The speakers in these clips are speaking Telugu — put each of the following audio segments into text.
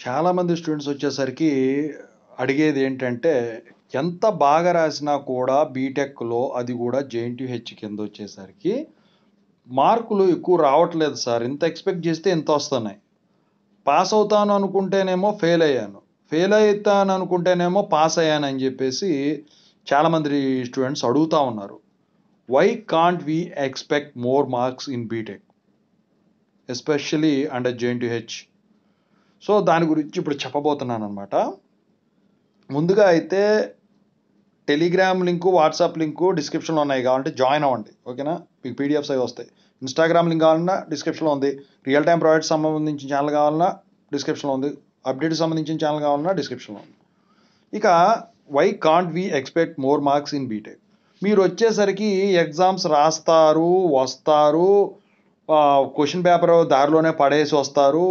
చాలామంది స్టూడెంట్స్ వచ్చేసరికి అడిగేది ఏంటంటే, ఎంత బాగా రాసినా కూడా బీటెక్‌లో అది కూడా జేఎన్‌టీయూహెచ్ కిందొచ్చేసరికి మార్కులు ఎక్కువ రావట్లేదు సార్. ఇంత ఎక్స్‌పెక్ట్ చేస్తే ఇంతొస్తున్నాయి. పాస్ అవుతాను అనుకుంటేనేమో ఫెయిల్ అయ్యాను. ఫెయిల్ అయితాననుకుంటేనేమో పాస్ అయ్యానని జెప్పేసి చాలామంది స్టూడెంట్స్ అడుగుతా ఉన్నారు. Why can't we expect more marks in BTech? Especially under JNTUH. So, దాని గురించి ఇప్పుడు చెప్పబోతున్నాననమాట. ముందుగా అయితే టెలిగ్రామ్ లింకు, వాట్సాప్ లింకు డిస్క్రిప్షన్‌లో ఉన్నాయి. కావాలంటే జాయిన్ అవ్వండి. ఓకేనా? మీకు పీడిఎఫ్స్ అవి వస్తాయి. ఇన్‌స్టాగ్రామ్ లింక్ కావాలన్నా డిస్క్రిప్షన్‌లో ఉంది. రియల్ టైమ్ ప్రాజెక్ట్స్ సంబంధించిన ఛానల్ కావాలన్నా డిస్క్రిప్షన్‌లో ఉంది. అప్డేట్‌కి సంబంధించిన ఛానల్ కావాలన్నా డిస్క్రిప్షన్‌లో ఉంది. ఇక why can't we expect more marks in BTech? మీరొచ్చేసరికి ఎగ్జామ్స్ రాస్తారు, వస్తారు. క్వెషన్ పేపర్ దారిలోనే పడేసి వస్తారు.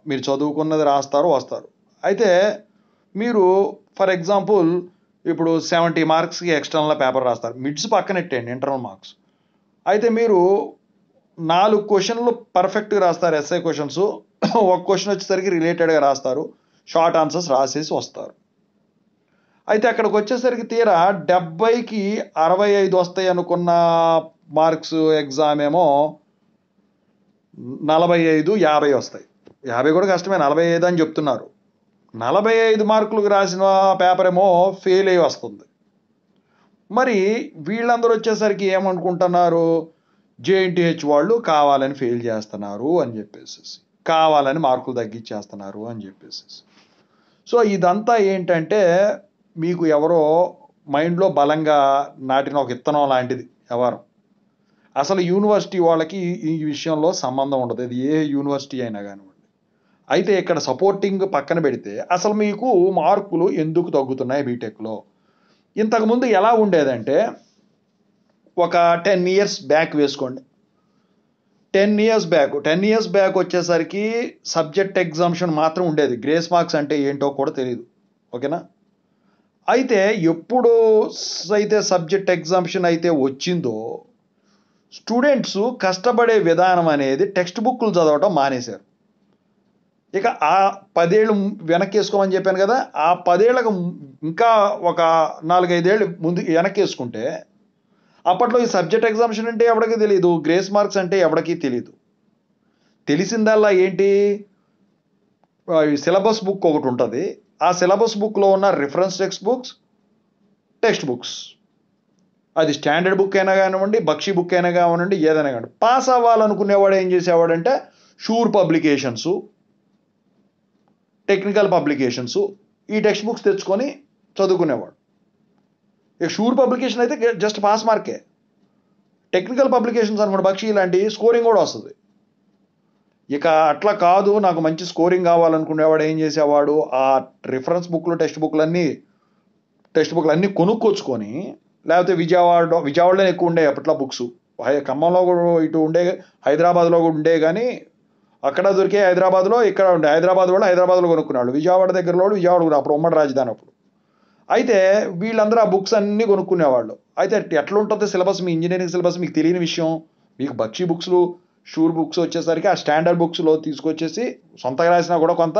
మీరు చదువుకున్నది రాస్తారు, వస్తారు. అయితే మీరు ఫర్ ఎగ్జాంపుల్ ఇప్పుడు 70 మార్క్స్‌కి ఎక్స్టర్నల్ పేపర్ రాస్తారు. మిడ్స్ పక్కనెట్టేయండి ఇంటర్నల్ మార్క్స్. అయితే మీరు 4 క్వెషన్‌లు పర్ఫెక్ట్‌గా రాస్తారు ఎస్ఐ క్వెషన్స్. ఒక క్వెషన్ వచ్చేసరికి రిలేటెడ్‌గా రాస్తారు. షార్ట్ ఆన్సర్స్ రాసేసి వస్తారు. అయితే అక్కడికొచ్చేసరికి తీరా 70కి 65 వస్తాయి అనుకున్న మార్క్స్ ఎగ్జామ్ ఏమో 45, 50 వస్తాయి. 50 కూడా కష్టమే, 45 అని చెప్తున్నారు. 45 మార్కులకు రాసిన పేపర్ ఏమో ఫెయిల్ అయ్యి వస్తుంది. మరి వీళ్ళందరూ వచ్చేసరికి ఏమనుకుంటున్నారు? జేఎన్‌టీహెచ్ వాళ్ళు కావాలని ఫెయిల్ చేస్తున్నారు అని చెప్పేసేసి. కావాలని మార్కులు తగ్గించేస్తున్నారు అని చెప్పేసేసి. సో, ఇదంతా ఏంటంటే మీకు ఎవరో మైండ్‌లో బలంగా నాటిన ఒక ఇత్తనం లాంటిది వ్యవహారం. అసలు యూనివర్సిటీ వాళ్ళకి ఈ విషయంలో సంబంధం ఉండదు. అది ఏ యూనివర్సిటీ అయినా గానివ్వండి. అయితే ఇక్కడ సపోర్టింగ్ పక్కన పెడితే అసలు మీకు మార్కులు ఎందుకు తగ్గుతున్నాయి బీటెక్‌లో? ఇంతకుముందు ఎలా ఉండేదంటే ఒక 10 ఇయర్స్ బ్యాక్ వేసుకోండి. 10 ఇయర్స్ బ్యాక్ వచ్చేసరికి సబ్జెక్ట్ ఎగ్జామ్షన్ మాత్రం ఉండేది. గ్రేస్ మార్క్స్ అంటే ఏంటో కూడా తెలీదు. ఓకేనా? అయితే ఎప్పుడు అయితే సబ్జెక్ట్ ఎగ్జామ్షన్ అయితే వచ్చిందో స్టూడెంట్స్ కష్టపడే విధానం అనేది టెక్స్ట్ బుక్‌లు చదవటం మానేశారు. ఇక ఆ 10 ఏళ్ళు వెనక్కేసుకోమని చెప్పాను కదా! ఆ 10 ఏళ్ళకి ఇంకా ఒక 4, 5 ఏళ్ళు ముందు వెనక్కేసుకుంటే అప్పట్లో ఈ సబ్జెక్ట్ ఎగ్జామ్షన్ అంటే ఎవడికి తెలీదు. గ్రేస్ మార్క్స్ అంటే ఎవడికి తెలీదు. తెలిసిందల్లా ఏంటి? ఈ సిలబస్ బుక్ ఒకటుంటది. ఆ సిలబస్ బుక్‌లో ఉన్న రిఫరెన్స్ టెక్స్ట్ బుక్స్. అది స్టాండర్డ్ బుక్ అయినా కానివ్వండి, బక్షి బుక్ అయినా కానివ్వండి, ఏదైనా కానివ్వండి. పాస్ అవ్వాలనుకునేవాడు ఏం చేసేవాడంటే షూర్ పబ్లికేషన్స్, టెక్నికల్ పబ్లికేషన్స్ ఈ టెక్స్ట్ బుక్స్ తెచ్చుకొని చదువుకునేవాడు. ఇక షూర్ పబ్లికేషన్ అయితే జస్ట్ పాస్ మార్కే. టెక్నికల్ పబ్లికేషన్స్ అనుకోండి, బక్షి ఇలాంటి స్కోరింగ్ కూడా వస్తుంది. ఇక అట్లా కాదు, నాకు మంచి స్కోరింగ్ కావాలనుకునేవాడు ఏం చేసేవాడు? ఆ రిఫరెన్స్ బుక్లు, టెక్స్ట్ బుక్లు అన్నీ కొనుక్కొచ్చుకొని, లేకపోతే విజయవాడలోనే ఎక్కువ ఉండేవి అప్పట్లో బుక్స్. ఖమ్మంలో కూడా ఇటు ఉండే, హైదరాబాద్లో కూడా ఉండే కానీ అక్కడ దొరికే హైదరాబాద్లో, ఇక్కడ ఉండే హైదరాబాద్ వాళ్ళు హైదరాబాద్లో కొనుక్కున్నాడు. విజయవాడ దగ్గరలో విజయవాడ అప్పుడు ఉమ్మడి రాజధాని అప్పుడు. అయితే వీళ్ళందరూ ఆ బుక్స్ అన్నీ కొనుక్కునేవాళ్ళు. అయితే ఎట్లా ఉంటుంది సిలబస్? మీ ఇంజనీరింగ్ సిలబస్ మీకు తెలియని విషయం. మీకు బక్షి బుక్స్లు, షూర్ బుక్స్ వచ్చేసరికి ఆ స్టాండర్డ్ బుక్స్లో తీసుకొచ్చేసి సొంతగా రాసినా కూడా కొంత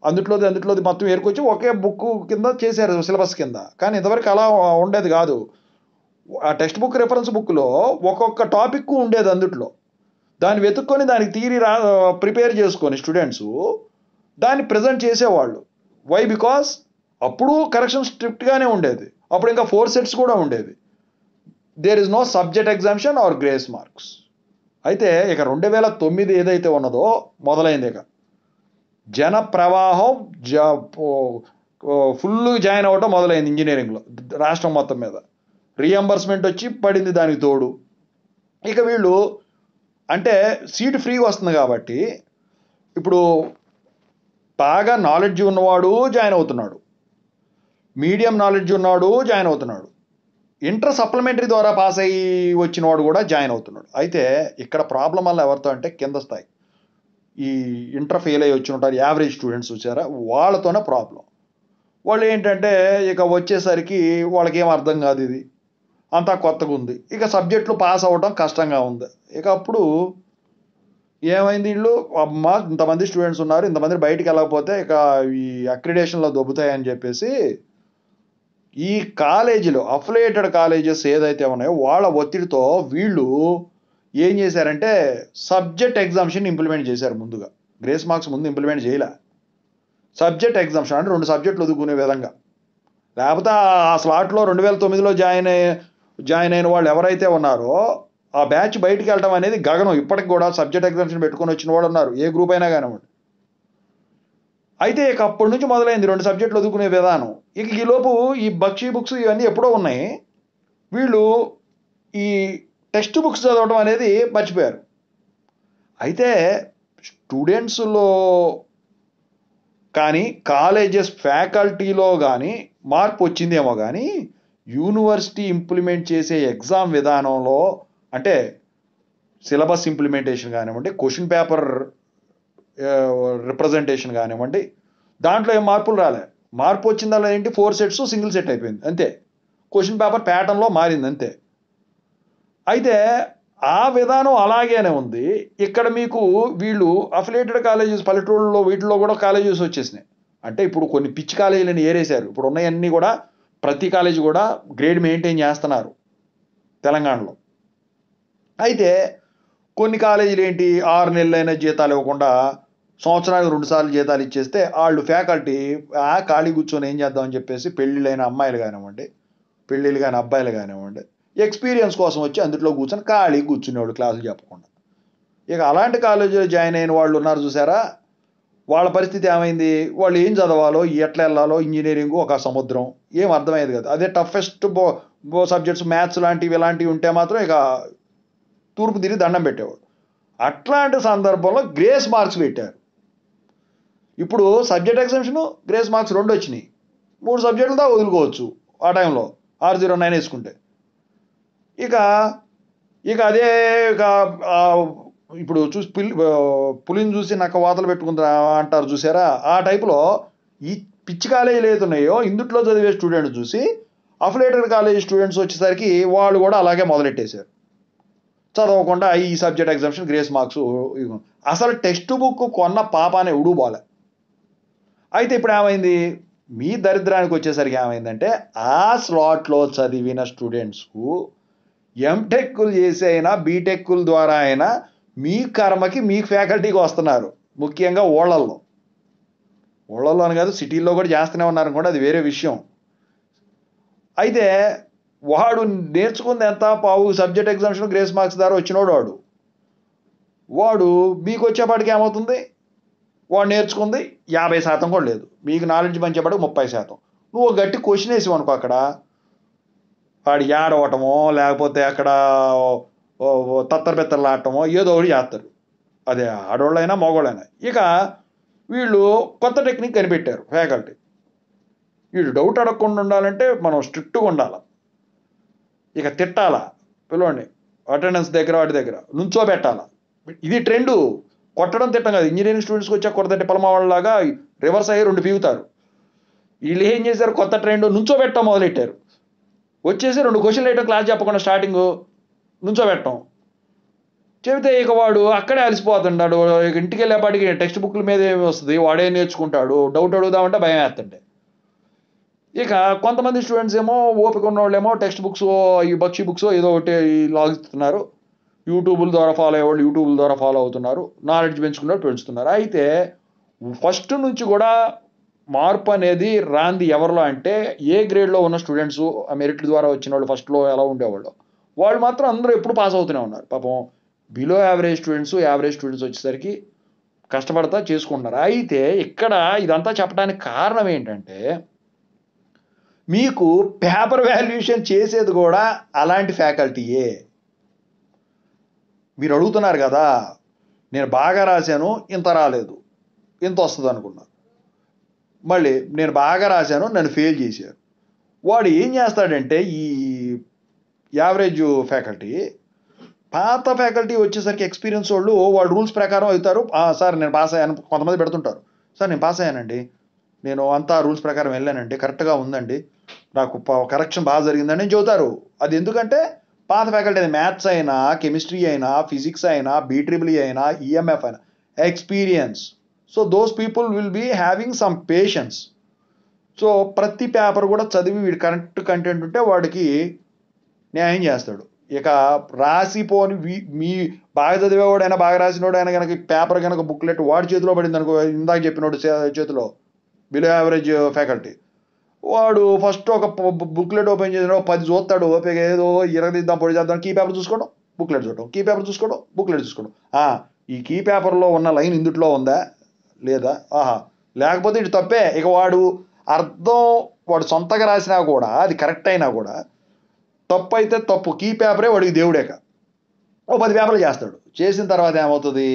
అందుట్లోది మొత్తం ఏరుకొచ్చి ఒకే బుక్ కింద చేశారు సిలబస్ కింద. కానీ ఇంతవరకు అలా ఉండేది కాదు. ఆ టెక్స్ట్ బుక్, రిఫరెన్స్ బుక్లో ఒక్కొక్క టాపిక్ ఉండేది అందుట్లో. దాన్ని వెతుక్కొని దానికి థియరీ ప్రిపేర్ చేసుకొని స్టూడెంట్స్ దాన్ని ప్రజెంట్ చేసేవాళ్ళు. వై? బికాస్ అప్పుడు కరెక్షన్ స్ట్రిక్ట్గానే ఉండేది. అప్పుడు ఇంకా 4 సెట్స్ కూడా ఉండేది. There is no subject exemption or grace marks. అయితే ఇక 2009 ఏదైతే ఉన్నదో మొదలైంది. ఇక జన ప్రవాహం ఫుల్ జాయిన్ అవ్వటం మొదలైంది ఇంజనీరింగ్లో రాష్ట్రం మొత్తం మీద. రీఎంబర్స్మెంట్ వచ్చి పడింది దానికి తోడు. ఇక వీళ్ళు అంటే సీట్ ఫ్రీగా వస్తుంది కాబట్టి ఇప్పుడు బాగా నాలెడ్జ్ ఉన్నవాడు జాయిన్ అవుతున్నాడు, మీడియం నాలెడ్జ్ ఉన్నవాడు జాయిన్ అవుతున్నాడు, ఇంటర్ సప్లిమెంటరీ ద్వారా పాస్ అయ్యి వచ్చిన వాడు కూడా జాయిన్ అవుతున్నాడు. అయితే ఇక్కడ ప్రాబ్లం వల్ల ఎవరితో అంటే కింద స్థాయి ఈ ఇంటర్ ఫెయిల్ అయ్యి వచ్చి ఉంటారు యావరేజ్ స్టూడెంట్స్ వచ్చారా, వాళ్ళతోనే ప్రాబ్లం. వాళ్ళు ఏంటంటే ఇక వచ్చేసరికి వాళ్ళకి ఏం అర్థం కాదు, ఇది అంతా కొత్తగా ఉంది, ఇక సబ్జెక్టులు పాస్ అవ్వడం కష్టంగా ఉంది. ఇక అప్పుడు ఏమైంది వీళ్ళు అమ్మ ఇంతమంది స్టూడెంట్స్ ఉన్నారు, ఇంతమంది బయటికి వెళ్ళకపోతే ఇక ఈ అక్రిడేషన్లో దొబ్బుతాయని చెప్పేసి ఈ కాలేజీలో అఫిలియేటెడ్ కాలేజెస్ ఏదైతే ఉన్నాయో వాళ్ళ ఒత్తిడితో వీళ్ళు ఏం చేశారంటే సబ్జెక్ట్ ఎగ్జామ్షన్ ఇంప్లిమెంట్ చేశారు. ముందుగా గ్రేస్ మార్క్స్ ముందు ఇంప్లిమెంట్ చేయలే, సబ్జెక్ట్ ఎగ్జామ్షన్ అంటే 2 సబ్జెక్టులు వదులుకునే విధంగా. లేకపోతే ఆ స్లాట్లో 2009లో జాయిన్ అయిన వాళ్ళు ఎవరైతే ఉన్నారో ఆ బ్యాచ్ బయటికి వెళ్ళడం అనేది గగనం. ఇప్పటికి కూడా సబ్జెక్ట్ ఎగ్జామ్షన్ పెట్టుకొని వచ్చిన వాళ్ళు ఉన్నారు, ఏ గ్రూప్ అయినా కానివ్వండి. అయితే ఇక అప్పటి నుంచి మొదలైంది 2 సబ్జెక్టులు వదులుకునే విధానం. ఇక ఈలోపు ఈ బక్షీ బుక్స్ ఇవన్నీ ఎప్పుడో ఉన్నాయి, వీళ్ళు ఈ టెక్స్ట్ బుక్స్ చదవడం అనేది మర్చిపోయారు. అయితే స్టూడెంట్స్లో కానీ కాలేజెస్ ఫ్యాకల్టీలో కానీ మార్పు వచ్చిందేమో కానీ యూనివర్సిటీ ఇంప్లిమెంట్ చేసే ఎగ్జామ్ విధానంలో అంటే సిలబస్ ఇంప్లిమెంటేషన్ కానివ్వండి, క్వశ్చన్ పేపర్ రిప్రజెంటేషన్ కానివ్వండి, దాంట్లో ఏం మార్పులు రాలే. మార్పు వచ్చిందా ఏంటి, 4 సెట్స్ సింగిల్ సెట్ అయిపోయింది అంతే. క్వశ్చన్ పేపర్ ప్యాటర్న్లో మారింది అంతే. అయితే ఆ విధానం అలాగేనే ఉంది. ఇక్కడ మీకు వీళ్ళు అఫిలియేటెడ్ కాలేజెస్ పల్లెటూళ్ళలో వీటిలో కూడా కాలేజెస్ వచ్చేసినాయి. అంటే ఇప్పుడు కొన్ని పిచ్చి కాలేజీలను ఏరేశారు. ఇప్పుడు ఉన్నాయన్నీ కూడా ప్రతి కాలేజీ కూడా గ్రేడ్ మెయింటైన్ చేస్తున్నారు తెలంగాణలో. అయితే కొన్ని కాలేజీలు ఏంటి 6 నెలలైన జీతాలు ఇవ్వకుండా సంవత్సరానికి 2 సార్లు జీతాలు ఇచ్చేస్తే వాళ్ళు ఫ్యాకల్టీ ఖాళీ కూర్చొని ఏం చేద్దామని చెప్పేసి పెళ్ళిళ్ళైన అమ్మాయిలు కానివ్వండి, పెళ్ళిళ్ళు కాని అబ్బాయిలు కానివ్వండి, ఎక్స్పీరియన్స్ కోసం వచ్చి అందులో కూర్చొని ఖాళీ కూర్చునేవాడు క్లాసులు చెప్పకుండా. ఇక అలాంటి కాలేజీలో జాయిన్ అయిన వాళ్ళు ఉన్నారు చూసారా, వాళ్ళ పరిస్థితి ఏమైంది, వాళ్ళు ఏం చదవాలో ఎట్లా వెళ్ళాలో ఇంజనీరింగ్ ఒక సముద్రం, ఏం అర్థమయ్యేది కదా. అదే టఫెస్ట్ సబ్జెక్ట్స్ మ్యాథ్స్ లాంటివి ఇలాంటివి ఉంటే మాత్రం ఇక తూర్పు తిరిగి దండం పెట్టేవాడు. అట్లాంటి సందర్భంలో గ్రేస్ మార్క్స్ పెట్టారు. ఇప్పుడు సబ్జెక్ట్ ఎగ్జామ్షన్ గ్రేస్ మార్క్స్ 2 వచ్చినాయి, 3 సబ్జెక్టులు దా వదులుకోవచ్చు ఆ టైంలో 609 వేసుకుంటే. ఇక అదే ఇక ఇప్పుడు చూసి పులిని చూసి నక్క వాతలు పెట్టుకుందా అంటారు చూసారా, ఆ టైపులో ఈ పిచ్చి కాలేజీలు ఏతున్నాయో ఇందుట్లో చదివే స్టూడెంట్స్ చూసి అఫిలియేటెడ్ కాలేజీ స్టూడెంట్స్ వచ్చేసరికి వాళ్ళు కూడా అలాగే మొదలెట్టేశారు. చదవకుండా ఈ సబ్జెక్ట్ ఎగ్జామ్షన్ గ్రేస్ మార్క్స్. అసలు టెక్స్ట్ బుక్ కొన్న పాపానే ఉడుబాలే. అయితే ఇప్పుడు ఏమైంది, మీ దరిద్రానికి వచ్చేసరికి ఏమైందంటే ఆ స్లాట్లో చదివిన స్టూడెంట్స్కు ఎంటెక్కులు చేసి అయినా బీటెక్కుల ద్వారా అయినా మీ కర్మకి మీకు ఫ్యాకల్టీకి వస్తున్నారు. ముఖ్యంగా ఊళ్ళల్లో అని కాదు, సిటీల్లో కూడా చేస్తూనే ఉన్నారు కూడా, అది వేరే విషయం. అయితే వాడు నేర్చుకుంది ఎంత, పావు సబ్జెక్ట్ ఎగ్జామ్షన్ గ్రేస్ మార్క్స్ ద్వారా వచ్చినోడు వాడు మీకు వచ్చేపాటికి ఏమవుతుంది, వాడు నేర్చుకుంది 50% కూడా లేదు, మీకు నాలెడ్జ్ పంచేపాటికి 30%. నువ్వు గట్టి క్వశ్చన్ వేసావు అనుకో, అక్కడ వాడు ఏడవటమో లేకపోతే అక్కడ తత్తరబెత్తర్లు ఆడటమో ఏదో ఒకటి చేస్తారు, అదే ఆడవాళ్ళైనా మగవాళ్ళైనా. ఇక వీళ్ళు కొత్త టెక్నిక్ కనిపెట్టారు ఫ్యాకల్టీ. వీళ్ళు డౌట్ అడగకుండా ఉండాలంటే మనం స్ట్రిక్ట్గా ఉండాలి, ఇక తిట్టాలా పిలవండి, అటెండెన్స్ దగ్గర వాటి దగ్గర నుంచోబెట్టాలా. ఇది ట్రెండు, కొట్టడం తిట్టం కాదు. ఇంజనీరింగ్ స్టూడెంట్స్కి వచ్చా కొడతట్టి పొలమా వాళ్ళలాగా రివర్స్ అయ్యి 2 పీగుతారు. వీళ్ళు ఏం చేశారు, కొత్త ట్రెండ్ నుంచోబెట్టడం మొదలెట్టారు. వచ్చేసి 2 క్వశ్చన్లు వేయటం, క్లాస్ చెప్పకుండా స్టార్టింగ్ నుంచోబెట్టడం. చెబితే ఇక వాడు అక్కడే అలసిపోతుంటాడు. ఇక ఇంటికి వెళ్ళేపాటికి టెక్స్ట్ బుక్ల మీద ఏమి వస్తుంది, వాడే నేర్చుకుంటాడు. డౌట్ అడుగుదామంటే భయం వేస్తుంటే. ఇక కొంతమంది స్టూడెంట్స్ ఏమో ఓపిక ఉన్న వాళ్ళు ఏమో టెక్స్ట్ బుక్స్ ఈ బక్షీ బుక్స్ ఏదో ఒకటి లాగిస్తున్నారు, యూట్యూబ్ల ద్వారా ఫాలో అయ్యేవాళ్ళు యూట్యూబ్ల ద్వారా ఫాలో అవుతున్నారు, నాలెడ్జ్ పెంచుతున్నారు. అయితే ఫస్ట్ నుంచి కూడా మార్పు అనేది రాంది ఎవరిలో అంటే ఏ గ్రేడ్లో ఉన్న స్టూడెంట్స్, మెరిట్ ద్వారా వచ్చిన వాళ్ళు ఫస్ట్లో ఎలా ఉండేవాళ్ళు వాళ్ళు మాత్రం అందరూ ఎప్పుడు పాస్ అవుతూనే ఉన్నారు. పాపం below average students, average students వచ్చేసరికి కష్టపడతా చేసుకుంటున్నారు. అయితే ఇక్కడ ఇదంతా చెప్పడానికి కారణం ఏంటంటే మీకు పేపర్ వాల్యుయేషన్ చేసేది కూడా అలాంటి ఫ్యాకల్టీయే. మీరు అడుగుతున్నారు కదా, నేను బాగా రాశాను ఇంత రాలేదు, ఇంత వస్తుంది అనుకున్నా, మళ్ళీ నేను బాగా రాశాను నన్ను ఫెయిల్ చేశారు. వాడు ఏం చేస్తాడంటే ఈ యావరేజ్ ఫ్యాకల్టీ, పాత ఫ్యాకల్టీ వచ్చేసరికి ఎక్స్పీరియన్స్ వాళ్ళు రూల్స్ ప్రకారం అవుతారు. సార్ నేను పాస్ అయ్యాను, కొంతమంది పెడుతుంటారు, సార్ నేను పాస్ అయ్యానండి, నేను అంతా రూల్స్ ప్రకారం వెళ్ళానండి, కరెక్ట్గా ఉందండి, నాకు కరెక్షన్ బాగా జరిగిందని చెబుతారు. అది ఎందుకంటే పాత ఫ్యాకల్టీ అది మ్యాథ్స్ అయినా, కెమిస్ట్రీ అయినా, ఫిజిక్స్ అయినా, BEEE అయినా, EMF అయినా, experience. So those people will be having some patience. So ప్రతి పేపర్ కూడా చదివి వీడి కరెక్ట్ కంటెంట్ ఉంటే వాడికి న్యాయం చేస్తాడు. ఇక రాసిపోని మీ బాగా చదివేవాడైనా, బాగా రాసినోడైనా కనుక పేపర్ కనుక బుక్లెట్ వాడి చేతిలో పడింది అనుకో, ఇందాక చెప్పినోడు చేతిలో, బిలో యావరేజ్ ఫ్యాకల్టీ, వాడు ఫస్ట్ ఒక బుక్లెట్ ఓపెన్ చేసిన 10 చూస్తాడు, ఓపిక ఏదో ఇరగదిద్దాం, పొడి చేద్దాం, కీ పేపర్ చూసుకోవడం, బుక్లెట్ చూడటం, కీ పేపర్ చూసుకోవడం, బుక్లెట్ చూసుకోవడం. ఈ కీ పేపర్లో ఉన్న లైన్ ఇందుట్లో ఉందా లేదా, లేకపోతే ఇటు తప్పే. ఇక వాడు అర్థం వాడు సొంతగా రాసినా కూడా అది కరెక్ట్ అయినా కూడా తప్పు అయితే తప్పు, కీ పేపరే వాడికి దేవుడేక. 10 పేపర్లు చేస్తాడు. చేసిన తర్వాత ఏమవుతుంది,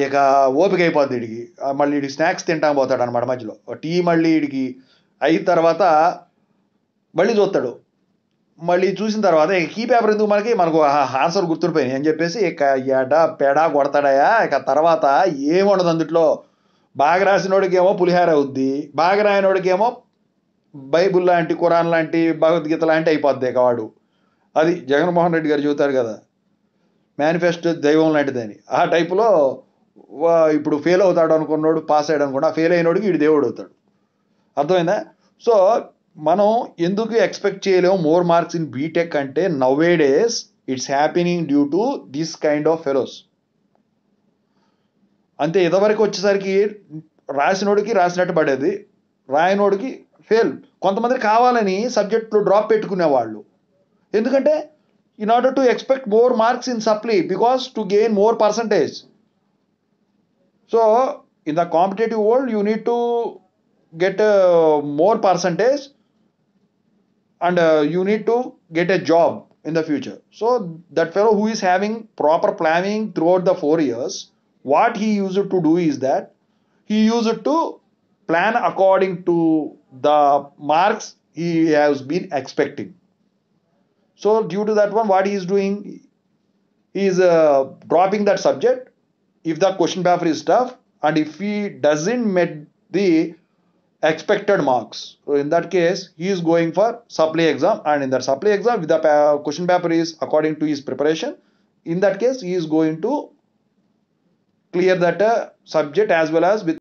ఇక ఓపిక అయిపోద్ది వీడికి. మళ్ళీ వీడికి స్నాక్స్ తింటాం పోతాడు అనమాట మధ్యలో. టీ మళ్ళీ వీడికి అయిన తర్వాత మళ్ళీ చూస్తాడు. మళ్ళీ చూసిన తర్వాత ఇక కీ పేపర్ ఎందుకు మనకు ఆన్సర్ గుర్తుండిపోయినాయి అని చెప్పేసి ఇక పెడా కొడతాడయా. ఇక తర్వాత ఏముండదు అందుట్లో. బాగా రాసినోడికేమో పులిహార అవుద్ది, బాగా రాయనోడికేమో బైబుల్ లాంటి, ఖురాన్ లాంటి, భగవద్గీత లాంటి అయిపోద్ది ఇక వాడు. అది జగన్మోహన్ రెడ్డి గారు చెబుతారు కదా, మేనిఫెస్టో దైవం లాంటిదని. ఆ టైపులో ఇప్పుడు ఫెయిల్ అవుతాడు అనుకున్నాడు పాస్ అయ్యాడు అనుకున్నా, ఫెయిల్ అయినోడికి వీడు దేవుడు అవుతాడు. అర్థమైందా? సో మనం ఎందుకు ఎక్స్పెక్ట్ చేయలేము మోర్ మార్క్స్ ఇన్ బీటెక్ అంటే, now A days it's happening due to this kind of fellows. అంతే. ఇదివరకు వచ్చేసరికి రాసినోడికి రాసినట్టు పడేది, రాయనోడికి ఫెయిల్. కొంతమంది కావాలని సబ్జెక్టులో డ్రాప్ పెట్టుకునేవాళ్ళు. ఎందుకంటే in order to expect more marks in supply, because to gain more percentage. So in the competitive world you need to get more percentage, and you need to get a job in the future. So that fellow who is having proper planning throughout the 4 years, what he used to do is that he used to plan according to the marks he has been expecting. So due to that one, what he is doing, he is dropping that subject if the question paper is tough, and if he doesn't met the expected marks. So in that case, he is going for supply exam, and in that supply exam, if the question paper is according to his preparation, in that case, he is going to clear that subject as well as with